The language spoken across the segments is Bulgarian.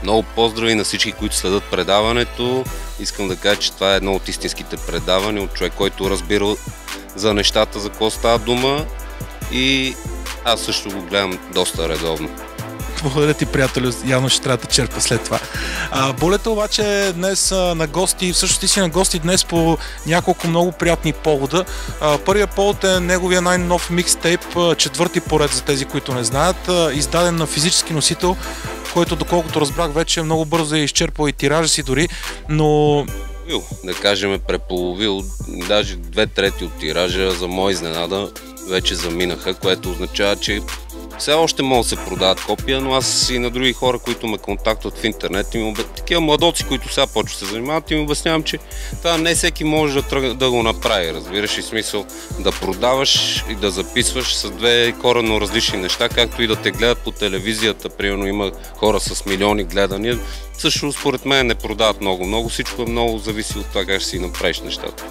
Много поздрави на всички, които следят предаването. Искам да кажа, че това е едно от истинските предавания от човек, който разбира за нещата, за какво става дума, и аз също го гледам доста редовно. Благодаря ти, приятелю. Явно ще трябва да черпа след това. Болета обаче днес на гости, всъщност ти си на гости днес по няколко много приятни повода. Първият повод е неговия най-нов микстейп, четвърти поред за тези, които не знаят, издаден на физически носител, който, доколкото разбрах, вече много бързо е изчерпал и тиража си дори, но... Да кажем, преполовил, даже 2/3 от тиража, за моя изненада, вече заминаха, което означава, че все още могат да се продават копия, но аз и на други хора, които ме контактуват в интернет, такива младоци, които сега почват се занимават, и им обяснявам, че това не всеки може да го направи, разбираш, и смисъл да продаваш и да записваш с две коренно различни неща, както и да те гледат по телевизията, примерно има хора с милиони гледания, също според мен не продават много, всичко е много зависи от това как ще си направиш нещата.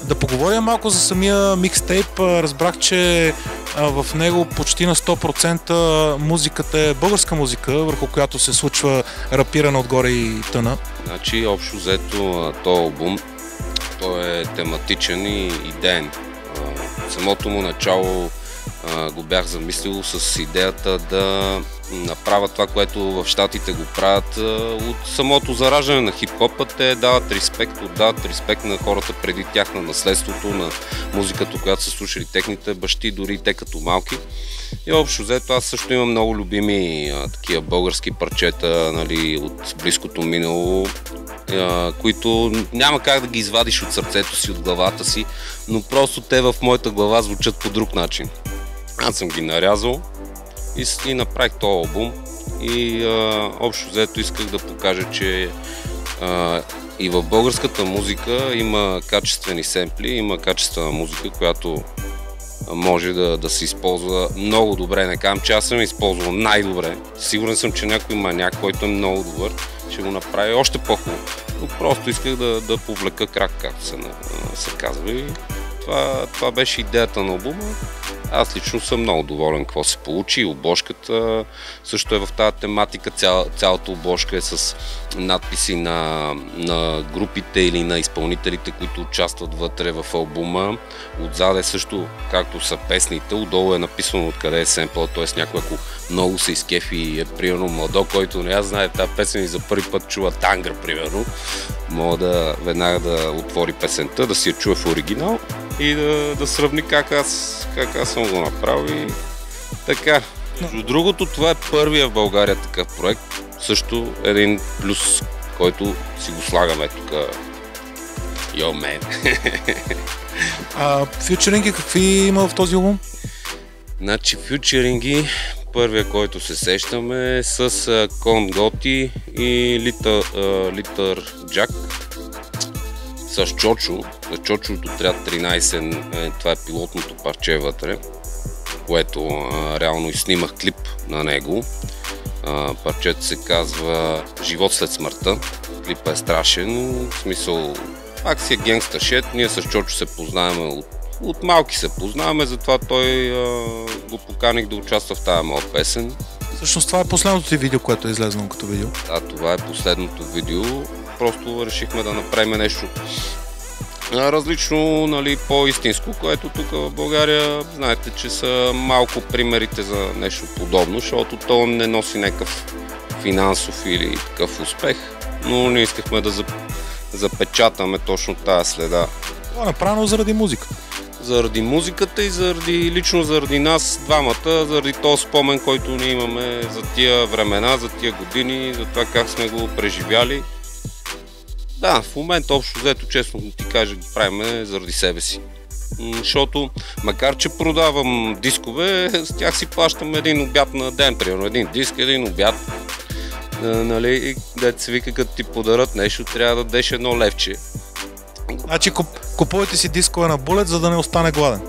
Да поговорим малко за самия микстейп. Разбрах, че в него почти на 100% музиката е българска музика, върху която се случва рапиране отгоре и тъна. Значи, общо взето, този албум, той е тематичен и идеен. Самото му начало го бях замислил с идеята да направя това, което в щатите го правят. От самото зараждане на хип-хопа те дават респект на хората преди тях, на наследството, на музиката, която са слушали техните бащи, дори и те като малки. И общо взето аз също имам много любими такива български парчета, нали, от близкото минало, които няма как да ги извадиш от сърцето си, от главата си, но просто те в моята глава звучат по друг начин. Аз съм ги нарязал и направих този албум и общо взето исках да покажа, че и в българската музика има качествени семпли, има качествена музика, която може да се използва много добре. Не казвам, че аз съм използвал най-добре. Сигурен съм, че някой маняк, който е много добър, ще го направи още по-хубаво. Но просто исках да повлека крак, както се казва. И това беше идеята на албума. Аз лично съм много доволен какво се получи. Обложката също е в тази тематика. Цялата обложка е с надписи на групите или на изпълнителите, които участват вътре в албума. Отзаде също, както са песните, отдолу е написано откъде е семпъл, т.е. някой, ако много се изкефи и е примерно младо, който не знае тази песен и за първи път чува Тангра, примерно, мога веднага да отвори песента, да си я чуе в оригинал и да сравни как аз съм го направил и така. Между другото, това е първия в България такъв проект. Също един плюс, който си го слагаме тук. Йо, мен! Фьючеринги какви има в този албум? Значи фьючеринги, първия, който се сещаме, с Кон Готи и Литър Джак. С Чочо. Чочо от Отряд 13, това е пилотното парче вътре, което реално и снимах клип на него. Парчето се казва Живот след смъртта. Клипът е страшен, в смисъл акция генгста шет. Ние с Чочо се познаваме от малки се познаваме, затова той го поканих да участва в тази моя песен. Всъщност това е последното ти видео, което е излезнало като видео? Да, това е последното видео. Просто решихме да направим нещо различно, нали, по-истинско, което тук в България знаете, че са малко примерите за нещо подобно, защото то не носи някакъв финансов или такъв успех, но не искахме да запечатаме точно тази следа. Това е направено заради музиката. Заради музиката и лично заради нас двамата, заради този спомен, който ние имаме за тия времена, за тия години, за това как сме го преживяли. Да, в момента общо взето, честно ти кажа, го правим заради себе си. Защото, макар че продавам дискове, с тях си плащам един обяд на ден, примерно един диск, един обяд. Нали, дето се вика, като ти подарат нещо, трябва да дадеш едно левче. Значи купувайте си дискове на Булет, за да не остане гладен.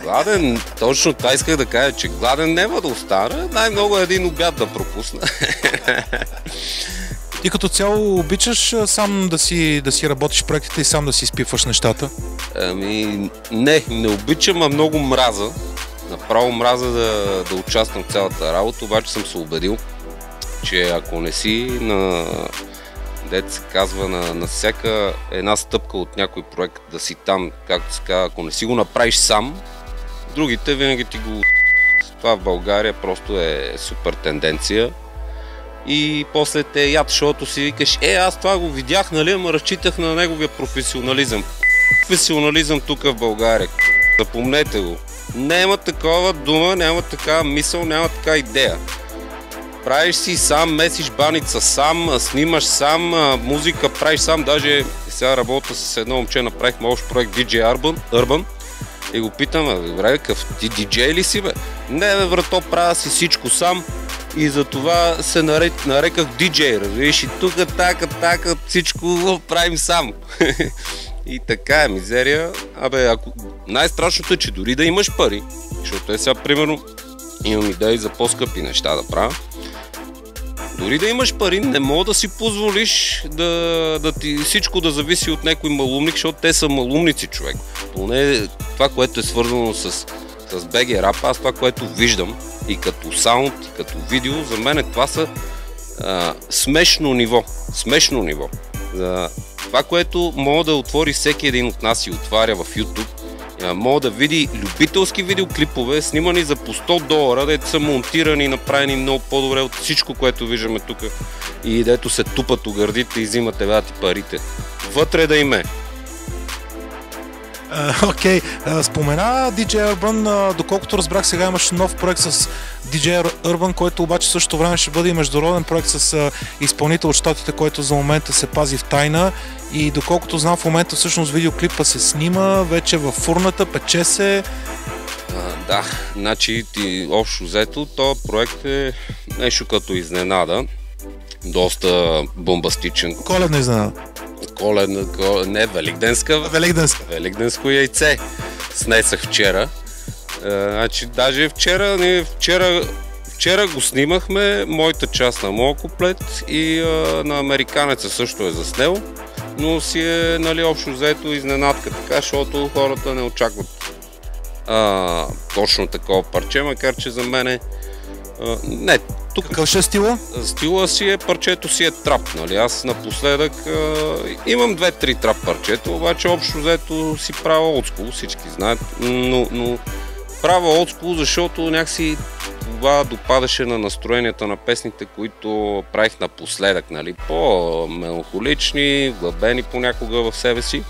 Гладен, точно това исках да кажа, че гладен няма да остана, най-много един обяд да пропусна. Ти като цяло обичаш сам да си работиш проектите и сам да си изпиваш нещата? Не обичам, а много мраза. Направо мраза да участвам в цялата работа, обаче съм се убедил, че ако не си на, дето се казва, на всяка една стъпка от някой проект да си там, както се казва, ако не си го направиш сам, другите винаги ти го... Това в България просто е супер тенденция. И после те яд, защото си викаш, аз това го видях, нали, ама разчитах на неговия професионализъм. Професионализъм тук в България. Запомнете го. Няма такова дума, няма такава мисъл, няма такава идея. Правиш си сам, месиш баница сам, снимаш сам, музика правиш сам. Даже сега работя с едно момче, направихме общ проект DJ Urban и го питам, добре, какъв ти диджей ли си, бе? Не, бе, брато, правя си всичко сам и затова се нареках диджей, разбираш, и тук, така, всичко правим сам. И така е, мизерия. Най-страшното е, че дори да имаш пари, защото сега, примерно, имам идеи за по-скъпи неща да правя. Дори да имаш пари, не мога да си позволиш да ти всичко да зависи от някой малумник, защото те са малумници, човек. Поне това, което е свързано с BG Rap, аз това, което виждам и като саунд, и като видео, за мен това са смешно ниво. Смешно ниво. Това, което мога да отвори всеки един от нас и отваря в YouTube, мога да види любителски видеоклипове, снимани за по $100, дето са монтирани и направени много по-добре от всичко, което виждаме тук, и дето се тупат у гърдите и взимат евати парите. Вътре да им е. Окей, спомена DJ Urban, доколкото разбрах, сега имаш нов проект с DJ Urban, който обаче в същото време ще бъде и международен проект с изпълнител от щатите, който за момента се пази в тайна, и доколкото знам, в момента всъщност видеоклипа се снима вече във фурната, пече се. Да, значи общо взето, този проект е нещо като изненада, доста бомбастичен. Коледна изненада. Не, великденска. Великденско яйце снесах вчера. Значи, даже вчера го снимахме, моята част на моя куплет, и на американеца също е заснел, но си е, нали, общо взето изненадка, така, защото хората не очакват точно такова парче, макар че за мен не. Какъв ще е стила? Стила си е, парчето си е трап, нали? Аз напоследък имам 2-3 трап парчета, обаче общо взето си правя олдскул, всички знаят, но правя олдскул, защото някакси това допадаше на настроенията на песните, които правих напоследък, нали? По-меланхолични, глъбени понякога в себе си,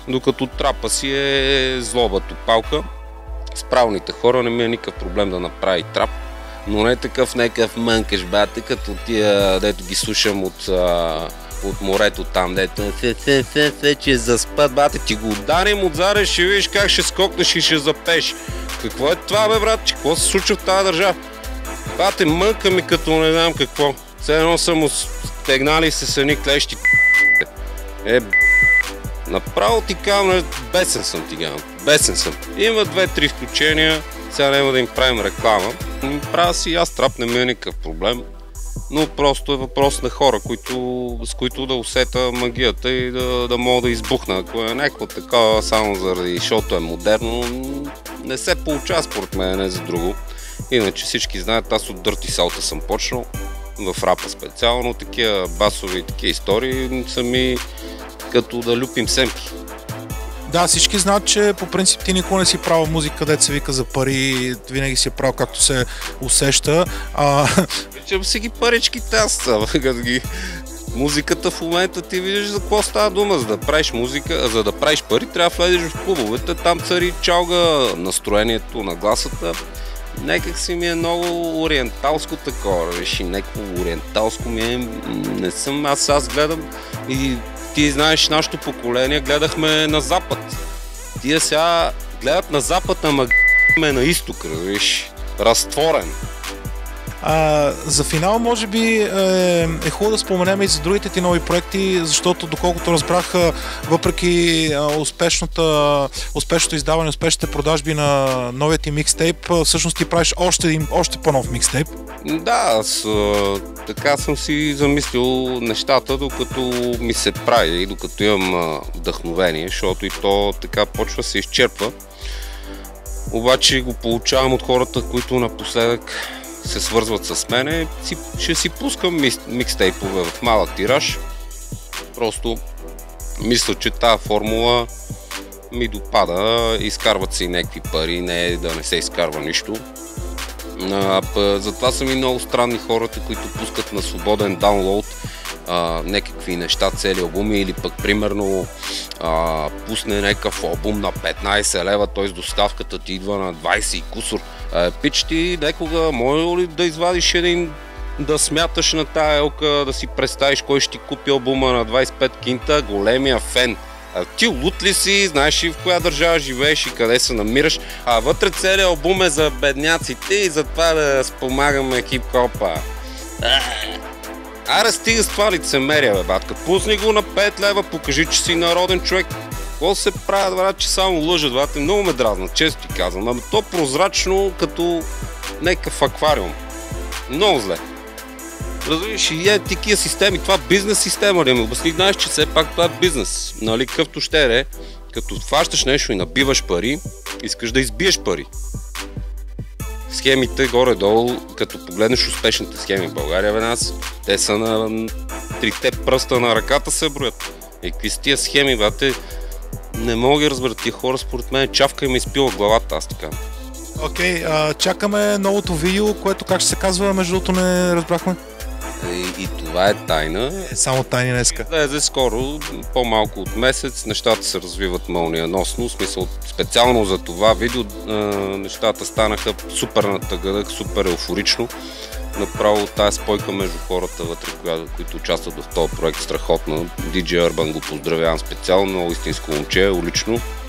докато трапа си е злоба, топалка. С правилните хора не ми е никакъв проблем да направи трап, но не такъв някакъв мънкаш, бате, като тия, дето ги слушам от морето там, дето че заспът, бате, ти го ударим отзаре, ще видиш как ще скокнеш и ще запеш. Какво е това, бе, брат, че какво се случва в тази държава? Бате, мънка ми като не знам какво. Все едно съм стегнали с едни клещи. Направо ти казвам, бесен съм ти казвам, бесен съм. Има 2-3 изключения, сега няма да им правим реклама. Правя си аз трап, не ми е никакъв проблем, но просто е въпрос на хора, с които да усета магията и да мога да избухна. Ако е някакво такова само заради, защото е модерно, не се получава според мен, не за друго. Иначе всички знаят, аз от Dirty South съм почнал, в рапа специално, такива басови и такива истории са ми като да люпим семки. Да, всички знаят, че по принцип ти никога не си правил музика, където се вика за пари, винаги си правил както се усеща. Вече си ги паричките аз, музиката в момента ти виждаш за какво става дума. За да правиш музика, за да правиш пари, трябва да влезеш в клубовете, там цари чалга, настроението, нагласата. Някак си ми е много ориенталско такова, реши, някакво ориенталско ми е, не съм, аз гледам и ти знаеш, нашето поколение гледахме на запад. Тия сега гледат на запад, ама ме на изток, разбираш, разтворен. За финал, може би е хубаво да споменем и за другите ти нови проекти, защото доколкото разбрах, въпреки успешното издаване, успешните продажби на новият ти микстейп, всъщност ти правиш още по-нов микстейп. Да, аз така съм си замислил нещата, докато ми се прави и докато имам вдъхновение, защото и то така почва да се изчерпва. Обаче го получавам от хората, които напоследък се свързват с мене, ще си пускам микстейпове в малък тираж. Просто мисля, че тази формула ми допада, изкарват се и някакви пари, не да не се изкарва нищо. Затова са ми много странни хората, които пускат на свободен даунлоуд някакви неща, цели албуми, или пък примерно пусне някакъв албум на 15 лева, т.е. доставката ти идва на 20 и кусор. Пич, ти някога може ли да извадиш един, да смяташ на тая елка, да си представиш кой ще ти купи албума на 25 кинта, големия фен. Ти лут ли си, знаеш ли в коя държава живееш и къде се намираш, вътре целият албум е за бедняците и затова да спомагаме хип-хопа. Аре, стига с това лицемерие, бе, батка. Пусни го на 5 лева, покажи, че си народен човек. Какво се правят, брат, че само лъжат, брат? Много ме дразнат, често ти казвам. Ама то прозрачно, като някакъв аквариум. Много зле. Разбираш, и такива системи, това бизнес система, да ми обясни, знаеш, че все пак това е бизнес. Нали, къвто ще е, като фащаш нещо и набиваш пари, искаш да избиеш пари. Схемите горе-долу, като погледнеш успешните схеми в България, нас, те са на трите пръста на ръката се броят. И какви са тия схеми, бате, не мога да разберат тия хора, според мен чавка им е изпила главата, аз така. Окей, чакаме новото видео, което как ще се казва, между другото не разбрахме. И това е тайна. Само тайни днеска. Влезе скоро, по-малко от месец, нещата се развиват мълниеносно, в смисъл специално за това видео нещата станаха супер натъгъдък, супер еуфорично. Направо тая спойка между хората вътре, които участват в този проект, страхотна. DJ Urban го поздравявам специално, много истинско момче, улично.